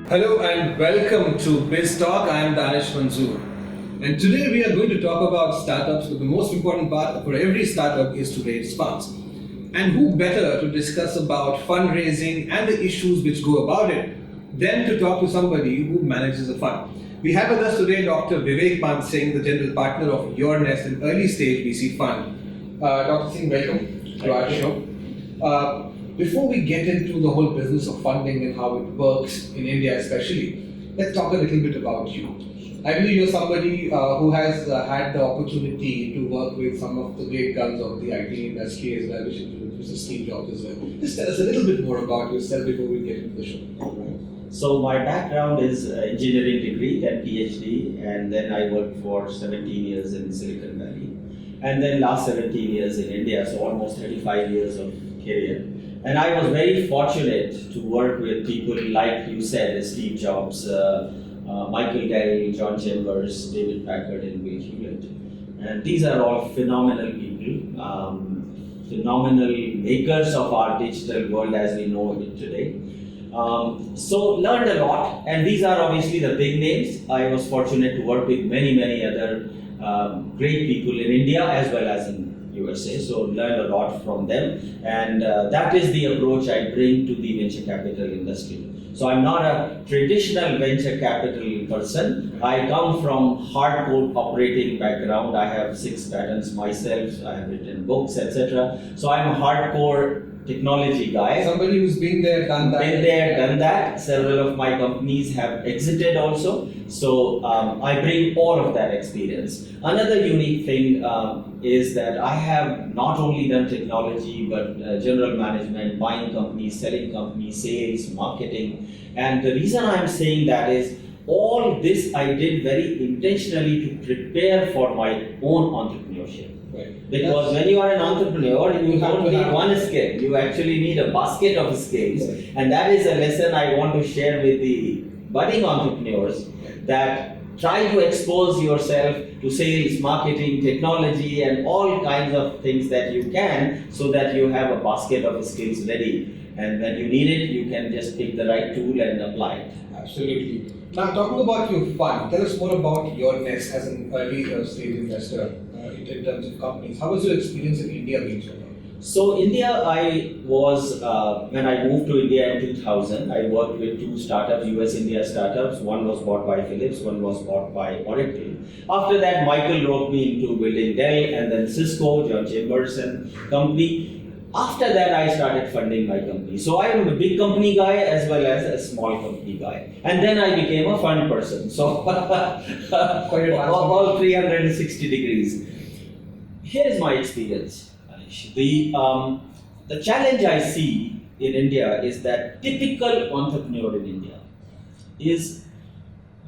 Hello and welcome to Biz Talk. I am Danish Manzoor. And today we are going to talk about startups, but the most important part for every startup is to raise funds. And who better to discuss about fundraising and the issues which go about it than to talk to somebody who manages a fund. We have with us today Dr. Vivek ManSingh, the general partner of Yournest, an early stage VC fund. Dr. Singh, welcome to our show. Before we get into the whole business of funding and how it works in India especially, let's talk a little bit about you. I believe you're somebody who has had the opportunity to work with some of the great guns of the IT industry as well, which includes Mr. Steve Jobs as well. Just tell us a little bit more about yourself before we get into the show. So my background is engineering degree and PhD, and then I worked for 17 years in Silicon Valley, and then last 17 years in India, so almost 35 years of career. And I was very fortunate to work with people like you said, Steve Jobs, Michael Dell, John Chambers, David Packard, and Bill Hewlett. And these are all phenomenal people, phenomenal makers of our digital world as we know it today. So learned a lot, and these are obviously the big names. I was fortunate to work with many other great people in India as well as in USA, so learned a lot from them, and that is the approach I bring to the venture capital industry. So I'm not a traditional venture capital person. I come from hardcore operating background. I have 6 patents myself. I have written books, etc. So I'm a hardcore technology guy. Somebody who's been there, done that. Been there, done that. Several of my companies have exited also. So I bring all of that experience. Another unique thing is that I have not only done technology, but general management, buying companies, selling companies, sales, marketing. And the reason I'm saying that is all this I did very intentionally to prepare for my own entrepreneurship. Right. Because when you are an entrepreneur, you don't need one skill. You actually need a basket of skills. Right. And that is a lesson I want to share with the budding entrepreneurs, that try to expose yourself to sales, marketing, technology, and all kinds of things that you can, so that you have a basket of skills ready. And when you need it, you can just pick the right tool and apply it. Absolutely. Now, talking about your fund, tell us more about Yournest as an early stage investor in terms of companies. How was your experience in India being so far? So India, I was, when I moved to India in 2000, I worked with 2 startups, US-India startups. One was bought by Philips, one was bought by Oracle. After that, Michael roped me into building Dell, and then Cisco, John Chambers and company. After that, I started funding my company. So I am a big company guy as well as a small company guy. And then I became a fund person. So all 360 degrees. Here is my experience. The challenge I see in India is that typical entrepreneur in India is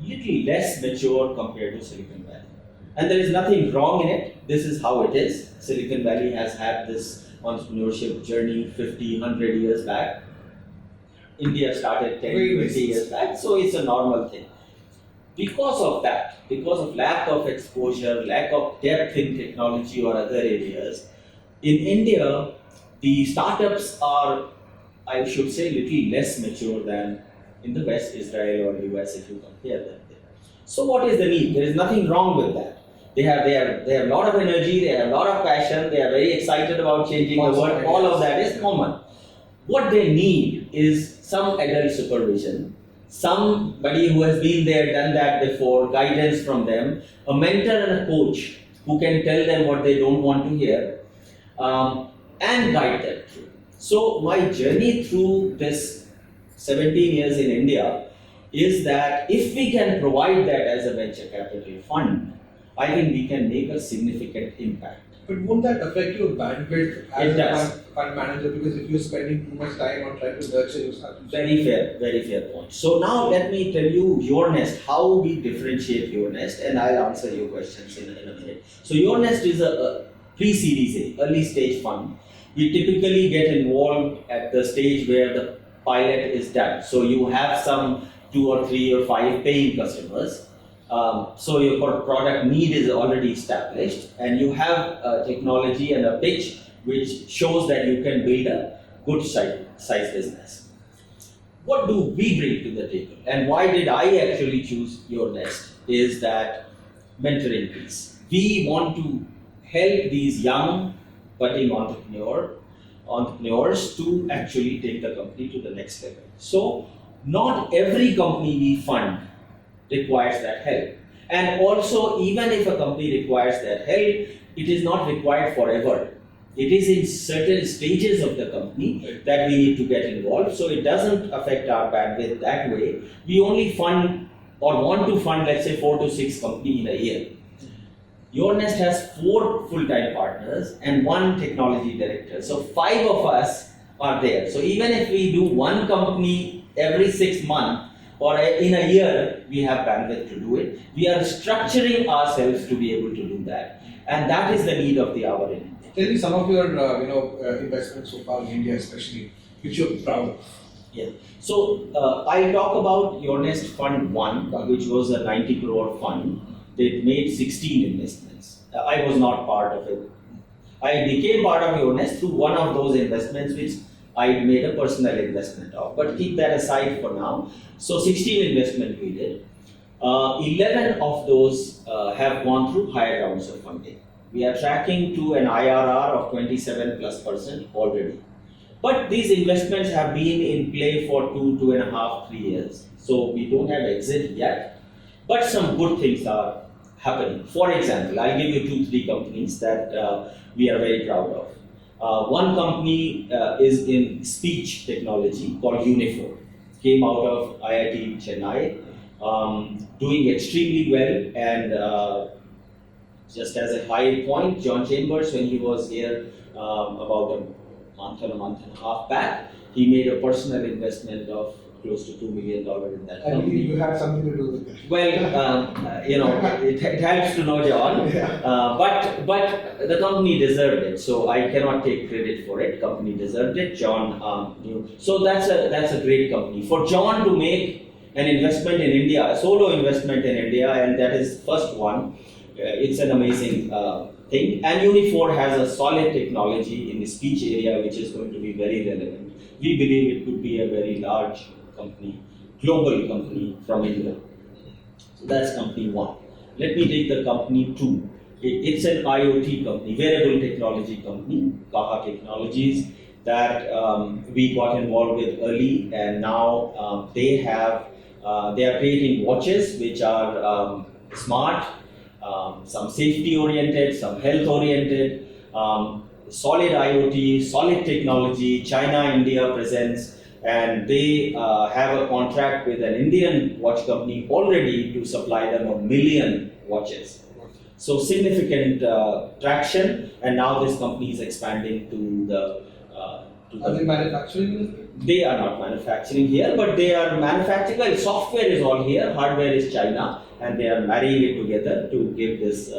little less mature compared to Silicon Valley. And there is nothing wrong in it. This is how it is. Silicon Valley has had this entrepreneurship journey 50, 100 years back. India started 10, 20 years back, so it's a normal thing. Because of that, because of lack of exposure, lack of depth in technology or other areas, in India, the startups are, I should say, little less mature than in the West, Israel or US if you compare them there. So what is the need? There is nothing wrong with that. They have a lot of energy, they have a lot of passion, they are very excited about changing the world. All of that is common. What they need is some adult supervision, somebody who has been there, done that before, guidance from them, a mentor and a coach who can tell them what they don't want to hear, and guide them through. So my journey through this 17 years in India is that if we can provide that as a venture capital fund, I think we can make a significant impact. But won't that affect your bandwidth as a fund manager? Because if you're spending too much time on trying to nurture your startups. Very fair point. So now let me tell you Yournest, how we differentiate Yournest, and I'll answer your questions in a minute. So Yournest is a pre-series A, early stage fund. We typically get involved at the stage where the pilot is done. So you have some 2 or 3 or 5 paying customers. So your product need is already established, and you have a technology and a pitch which shows that you can build a good size business. what do we bring to the table? And why did I actually choose Yournest? Is that mentoring piece. We want to help these young budding entrepreneurs to actually take the company to the next level. So not every company we fund requires that help. And also, even if a company requires that help, it is not required forever. It is in certain stages of the company that we need to get involved. So it doesn't affect our bandwidth that way. We only fund or want to fund, let's say, 4 to 6 companies in a year. Yournest has 4 full-time partners and 1 technology director. So 5 of us are there. So even if we do 1 company every 6 months or in a year, we have bandwidth to do it. We are structuring ourselves to be able to do that. And that is the need of the hour in India. Tell me some of your investments so far in India, especially, which you're proud of. Yeah. So I'll talk about Yournest Fund 1, which was a 90 crore fund. They made 16 investments. I was not part of it. I became part of Yournest through one of those investments which I made a personal investment of. But keep that aside for now. So 16 investment we did. 11 of those have gone through higher rounds of funding. We are tracking to an IRR of 27+% already. But these investments have been in play for 2.5, 3 years. So we don't have exit yet. But some good things are happening. For example, I'll give you 2-3 companies that we are very proud of. One company is in speech technology called Unifor. Came out of IIT Chennai, doing extremely well, and just as a high point, John Chambers, when he was here about a month and a half back, he made a personal investment of close to $2 million in that company. I believe you had something to do with it. Well, it helps to know John, but the company deserved it, so I cannot take credit for it. Company deserved it. John knew. So that's a great company. For John to make an investment in India, a solo investment in India, and that is first one. It's an amazing thing. And Unifor has a solid technology in the speech area, which is going to be very relevant. We believe it could be a very large company, global company from India. So that's company 1. Let me take the company 2. It's an IoT company, wearable technology company, Kaha Technologies, that we got involved with early, and now they are creating watches which are smart, some safety oriented, some health oriented, solid IoT, solid technology, China, India presence, and they have a contract with an Indian watch company already to supply them 1 million watches. So significant traction, and now this company is expanding to the. Are they manufacturing? They are not manufacturing here, but they are manufacturing. Well, software is all here, hardware is China, and they are marrying it together to give this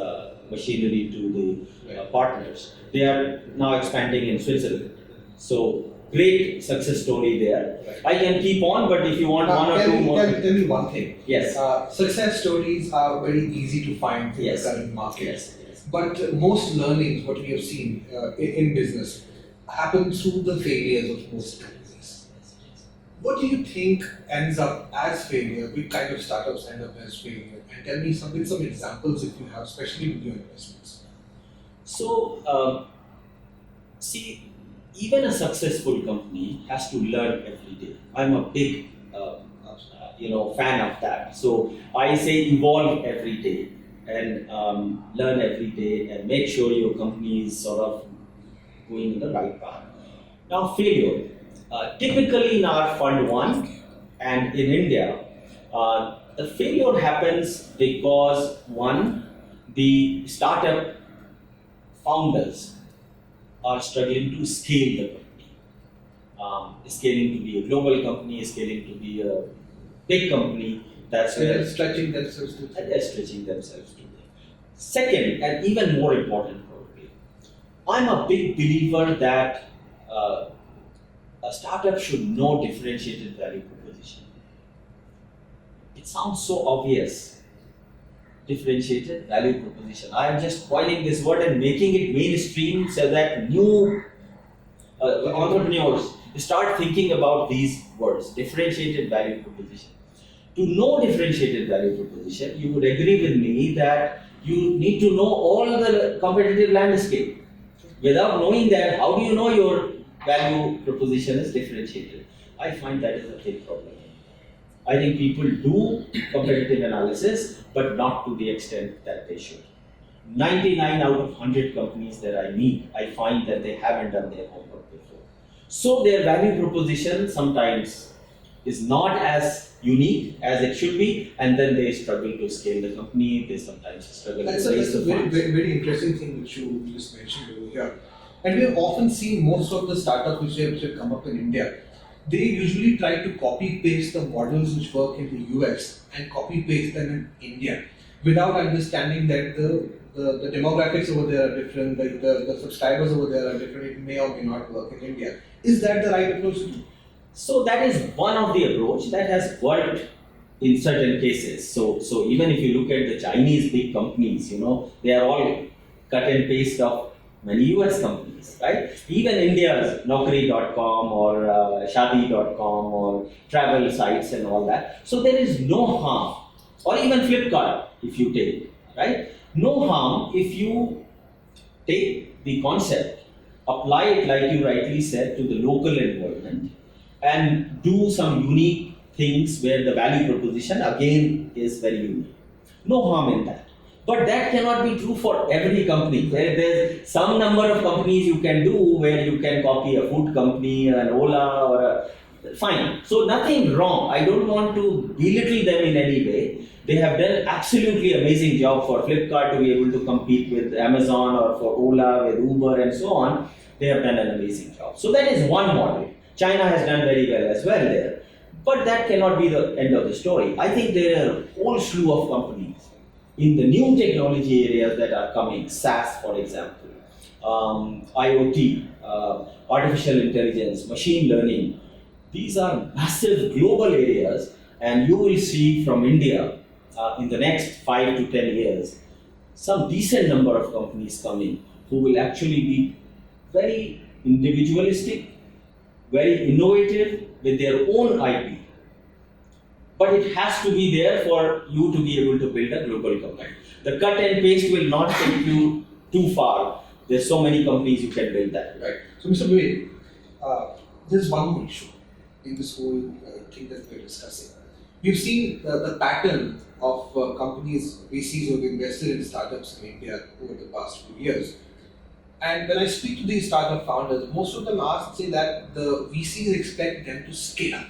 machinery to the partners. They are now expanding in Switzerland. So great success story there. I can keep on, but if you want one or two more. Tell me one thing. Yes. Success stories are very easy to find in the current market. Yes. But most learnings, what we have seen in business, happen through the failures of most companies. What do you think ends up as failure? Which kind of startups end up as failure? And tell me some examples if you have, especially with your investments. So, see, even a successful company has to learn every day. I'm a big, fan of that. So I say evolve every day and learn every day and make sure your company is sort of going in the right path. Now, failure. Typically in our Fund 1 and in India, the failure happens because one, the startup founders are struggling to scale the company. Scaling to be a global company, scaling to be a big company. That's where they're stretching themselves to. Second, and even more important probably, I'm a big believer that a startup should know differentiated value proposition. It sounds so obvious. Differentiated value proposition. I am just coining this word and making it mainstream so that new entrepreneurs start thinking about these words, differentiated value proposition. To know differentiated value proposition, you would agree with me that you need to know all the competitive landscape. Without knowing that, how do you know your value proposition is differentiated? I find that is a big problem. I think people do competitive analysis, but not to the extent that they should. 99 out of 100 companies that I meet, I find that they haven't done their homework before. So their value proposition sometimes is not as unique as it should be, and then they struggle to scale the company, they sometimes struggle to raise the That's a funds. very interesting thing which you just mentioned over here. And we have often seen most of the startups which have come up in India, they usually try to copy paste the models which work in the US and copy paste them in India without understanding that the demographics over there are different, the subscribers over there are different, it may or may not work in India. Is that the right approach to do? So that is one of the approach that has worked in certain cases. So even if you look at the Chinese big companies, they are all cut and paste of many US companies, right? Even India's Naukri.com or Shadi.com or travel sites and all that. So there is no harm, or even Flipkart if you take, right? No harm if you take the concept, apply it like you rightly said to the local environment, and do some unique things where the value proposition again is very unique. No harm in that. But that cannot be true for every company. There's some number of companies you can do where you can copy a food company, an Ola, or a fine. So nothing wrong. I don't want to belittle them in any way. They have done absolutely amazing job for Flipkart to be able to compete with Amazon, or for Ola with Uber and so on. They have done an amazing job. So that is one model. China has done very well as well there. But that cannot be the end of the story. I think there are a whole slew of companies in the new technology areas that are coming, SaaS for example, IoT, artificial intelligence, machine learning. These are massive global areas, and you will see from India in the next 5 to 10 years, some decent number of companies coming who will actually be very individualistic, very innovative with their own IP. But it has to be there for you to be able to build a global company. The cut and paste will not take you too far. There's so many companies you can build that. Right. So, Mr. Vivek, there's one more issue in this whole thing that we're discussing. We've seen the pattern of companies, VCs who have invested in startups in India over the past few years. And when I speak to these startup founders, most of them say that the VCs expect them to scale up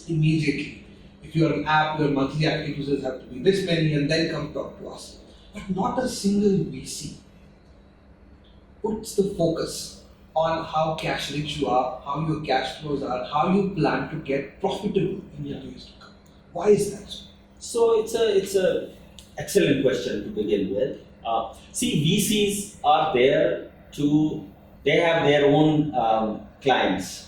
immediately. If you're an app, your monthly active users have to be this many, and then come talk to us. But not a single VC puts the focus on how cash rich you are, how your cash flows are, how you plan to get profitable in the years to come. Why is that so? So it's a excellent question to begin with. VCs are there they have their own clients.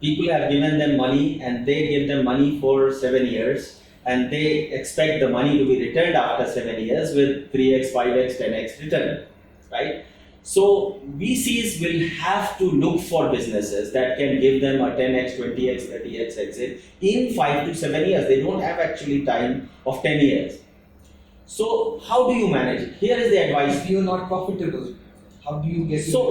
People have given them money, and they give them money for 7 years, and they expect the money to be returned after 7 years with 3x, 5x, 10x return, right? So VCs will have to look for businesses that can give them a 10x, 20x, 30x exit in 5 to 7 years. They don't have actually time of 10 years. So how do you manage it? Here is the advice. If you're not profitable, how do you get So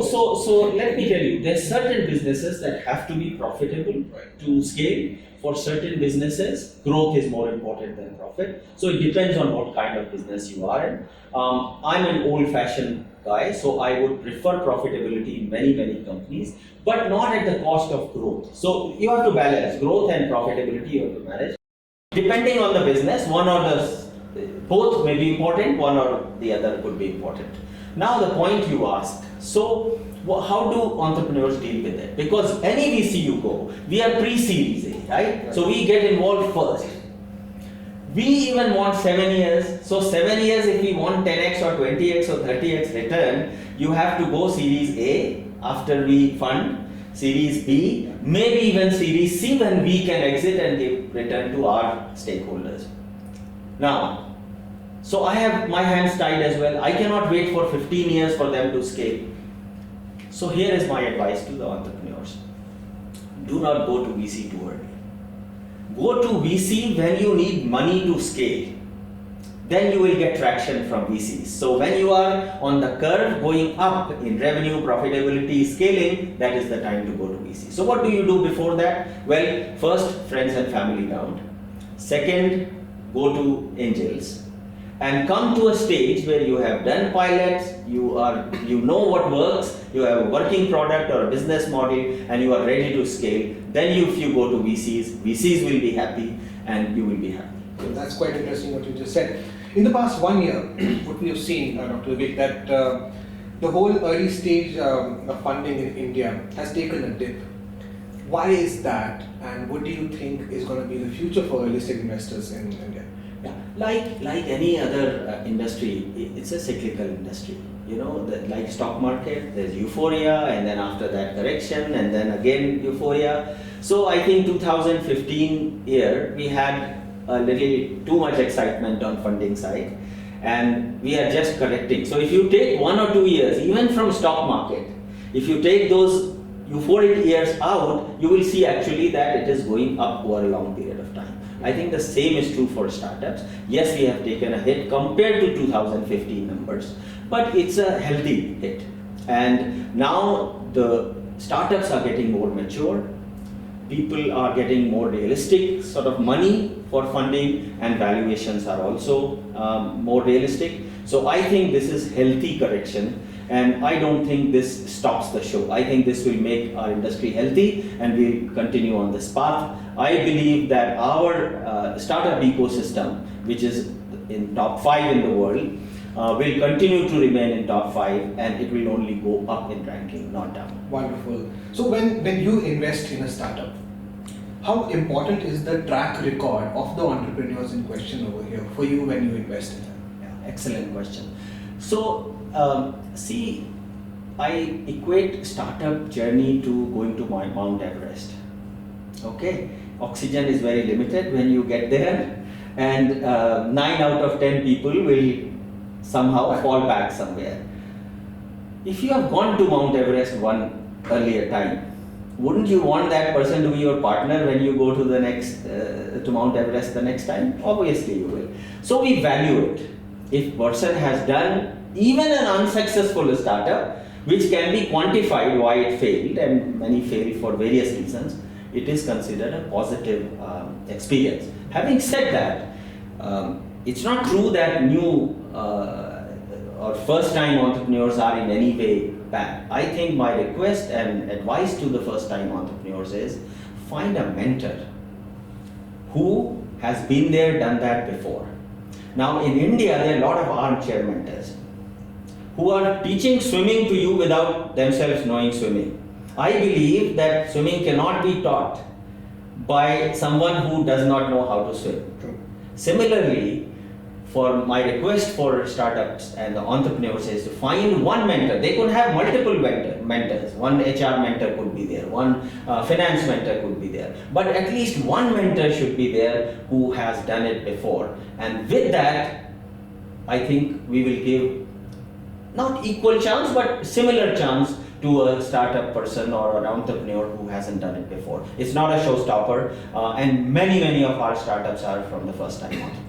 let me tell you, there's certain businesses that have to be profitable to scale. For certain businesses, growth is more important than profit. So it depends on what kind of business you are in. I'm an old-fashioned guy, so I would prefer profitability in many companies, but not at the cost of growth. So you have to balance growth and profitability. You have to manage. Depending on the business, both may be important, one or the other could be important. Now the point you asked, so how do entrepreneurs deal with it? Because any VC you go, we are pre-series A, right? So we get involved first. We even want 7 years. So 7 years, if we want 10x or 20x or 30x return, you have to go Series A after we fund, Series B, maybe even Series C when we can exit and give return to our stakeholders. Now, so I have my hands tied as well. I cannot wait for 15 years for them to scale. So here is my advice to the entrepreneurs. do not go to VC too early. Go to VC when you need money to scale. Then you will get traction from VCs. So when you are on the curve going up in revenue, profitability, scaling, that is the time to go to VC. So what do you do before that? Well, first, friends and family round. Second, go to angels. And come to a stage where you have done pilots, you know what works, you have a working product or a business model, and you are ready to scale. Then if you go to VCs will be happy and you will be happy. So that's quite interesting what you just said. In the past 1 year, what we have seen, Dr. Vivek, that the whole early stage of funding in India has taken a dip. Why is that, and what do you think is going to be the future for early stage investors in India? Yeah, like any other industry, it's a cyclical industry. You know, like stock market, there's euphoria, and then after that correction, and then again euphoria. So I think 2015 year we had a little too much excitement on funding side, and we are just correcting. So if you take 1 or 2 years, even from stock market, if you take those euphoric years out, you will see actually that it is going up over a long period of time. I think the same is true for startups. Yes, we have taken a hit compared to 2015 numbers, but it's a healthy hit. And now the startups are getting more mature. People are getting more realistic sort of money for funding, and valuations are also more realistic. So I think this is healthy correction, and I don't think this stops the show. I think this will make our industry healthy, and we'll continue on this path. I believe that our startup ecosystem, which is in top 5 in the world, will continue to remain in top 5, and it will only go up in ranking, not down. Wonderful. So when you invest in a startup, how important is the track record of the entrepreneurs in question over here for you when you invest in them? Yeah, excellent question. So, see, I equate startup journey to going to Mount Everest. Okay, oxygen is very limited when you get there, and 9 out of 10 people will somehow fall back somewhere. If you have gone to Mount Everest one earlier time, wouldn't you want that person to be your partner when you go to the next to Mount Everest the next time? Obviously you will. So we value it. If person has done even an unsuccessful startup, which can be quantified why it failed, and many fail for various reasons, it is considered a positive experience. Having said that, it's not true that new or first time entrepreneurs are in any way bad. I think my request and advice to the first time entrepreneurs is find a mentor who has been there, done that before. Now in India, there are a lot of armchair mentors who are teaching swimming to you without themselves knowing swimming. I believe that swimming cannot be taught by someone who does not know how to swim. True. Similarly, for my request for startups and the entrepreneurs is to find one mentor. They could have multiple mentors. One HR mentor could be there, one finance mentor could be there. But at least one mentor should be there who has done it before. And with that, I think we will give not equal chance, but similar chance to a startup person or an entrepreneur who hasn't done it before. It's not a showstopper, and many of our startups are from the first time entrepreneurs.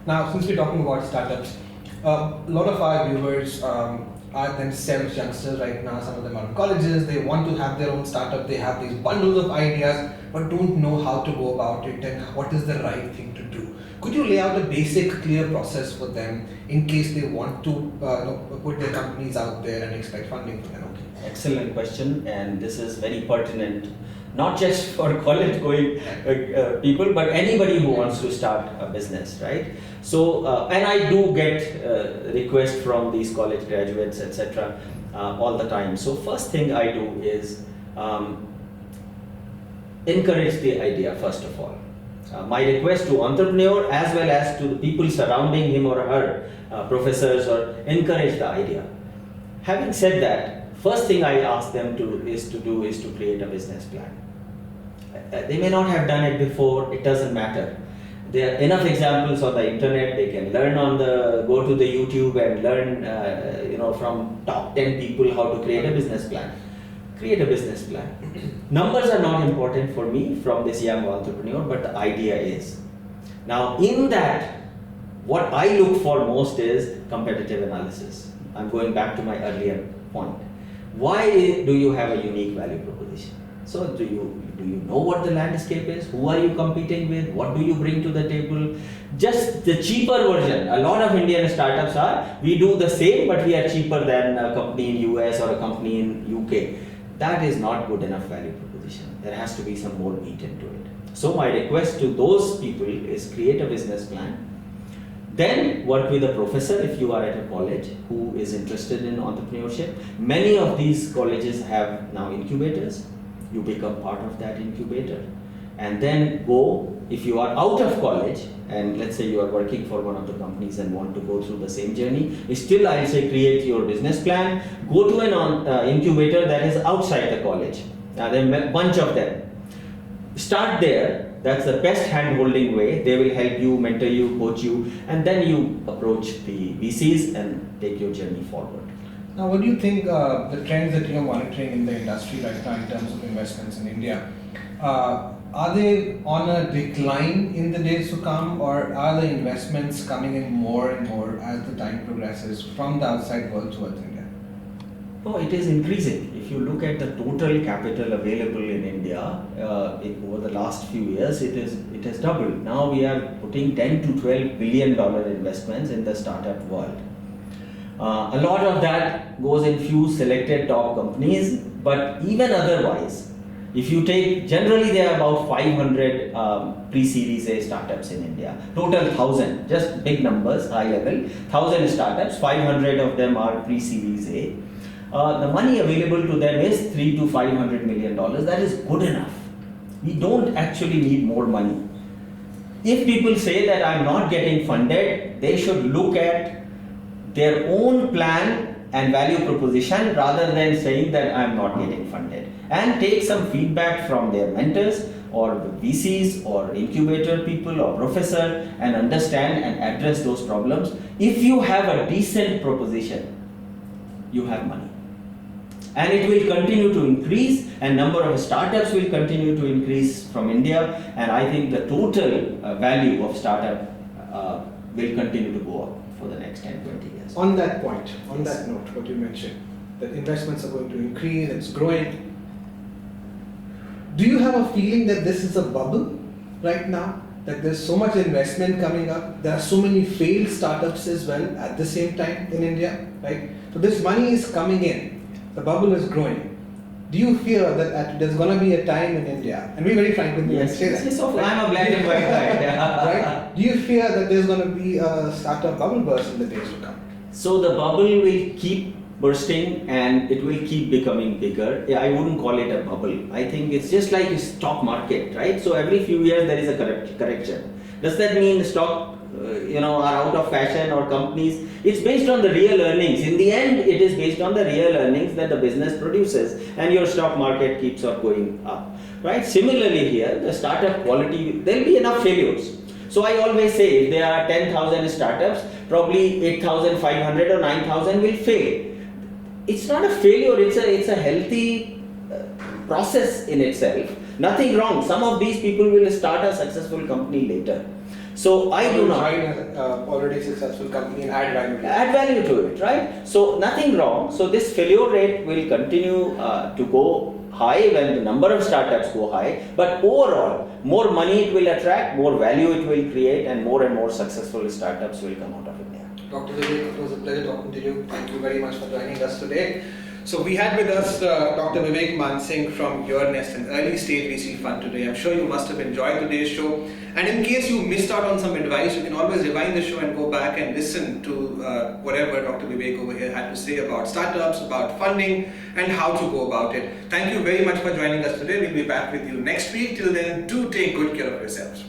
Now, since we're talking about startups, a lot of our viewers are themselves youngsters right now. Some of them are in colleges, they want to have their own startup, they have these bundles of ideas, but don't know how to go about it and what is the right thing to do. Could you lay out a basic, clear process for them in case they want to put their companies out there and expect funding from them? Okay. Excellent question, and this is very pertinent, not just for college going people, but anybody who wants to start a business, right? So, and I do get requests from these college graduates, etc., all the time. So, first thing I do is encourage the idea, first of all. My request to entrepreneur as well as to the people surrounding him or her, professors, or encourage the idea. Having said that, first thing I ask them to create a business plan. They may not have done it before, it doesn't matter. There are enough examples on the internet. They can learn go to the YouTube and learn from top 10 people how to create a business plan. create a business plan. Numbers are not important for me from this young entrepreneur, but the idea is. Now, in that, what I look for most is competitive analysis. I'm going back to my earlier point. Why do you have a unique value proposition? So do you know what the landscape is? Who are you competing with? What do you bring to the table? Just the cheaper version. A lot of Indian startups we do the same, but we are cheaper than a company in US or a company in UK. That is not good enough value proposition. There has to be some more meat into it. So my request to those people is create a business plan. Then work with a professor if you are at a college who is interested in entrepreneurship. Many of these colleges have now incubators. You become part of that incubator. And then go, if you are out of college, and let's say you are working for one of the companies and want to go through the same journey, still I'll say create your business plan. Go to an incubator that is outside the college. Now there are a bunch of them. Start there. That's the best hand-holding way. They will help you, mentor you, coach you, and then you approach the VCs and take your journey forward. Now, what do you think the trends that you're monitoring in the industry right now in terms of investments in India, are they on a decline in the days to come, or are the investments coming in more and more as the time progresses from the outside world towards India? Oh, it is increasing. If you look at the total capital available in India over the last few years, it has doubled. Now we are putting 10 to 12 billion dollar investments in the startup world. A lot of that goes in few selected top companies, but even otherwise, if you take, generally there are about 500 pre-series A startups in India. Total 1,000, just big numbers, high level, 1,000 startups, 500 of them are pre-series A. The money available to them is $300 to $500 million. That is good enough. We don't actually need more money. If people say that I'm not getting funded, they should look at their own plan and value proposition rather than saying that I'm not getting funded, and take some feedback from their mentors or the VCs or incubator people or professor and understand and address those problems. If you have a decent proposition, you have money. And it will continue to increase, and number of startups will continue to increase from India, and I think the total value of startup will continue to go up for the next 10-20 years. On that point, on that note, what you mentioned, that investments are going to increase, it's growing. Do you have a feeling that this is a bubble right now? That there's so much investment coming up, there are so many failed startups as well at the same time in India, right? So this money is coming in, the bubble is growing. Do you fear that there's going to be a time in India, and be very frank with me, yes, say that. Yes, I'm a black and white guy. Right? Do you fear that there's going to be a startup bubble burst in the days to come? So the bubble will keep bursting and it will keep becoming bigger. I wouldn't call it a bubble. I think it's just like a stock market, right? So every few years there is a correction. Does that mean the stock are out of fashion or companies? It's based on the real earnings. In the end, it is based on the real earnings that the business produces, and your stock market keeps on going up, right? Similarly here, the startup quality, there will be enough failures. So I always say, if there are 10,000 startups, probably 8,500 or 9,000 will fail. It's not a failure, it's a healthy process in itself. Nothing wrong. Some of these people will start a successful company later. So I do not join an already successful company and add value to it. Add value to it, right? So nothing wrong. So this failure rate will continue to go high when the number of startups go high. But overall, more money it will attract, more value it will create, and more successful startups will come out of India. Dr. Vivek, it was a pleasure talking to you. Thank you very much for joining us today. So we had with us Dr. Vivek ManSingh from Yournest, an early stage VC fund today. I'm sure you must have enjoyed today's show. And in case you missed out on some advice, you can always rewind the show and go back and listen to whatever Dr. Vivek over here had to say about startups, about funding, and how to go about it. Thank you very much for joining us today. We'll be back with you next week. Till then, do take good care of yourselves.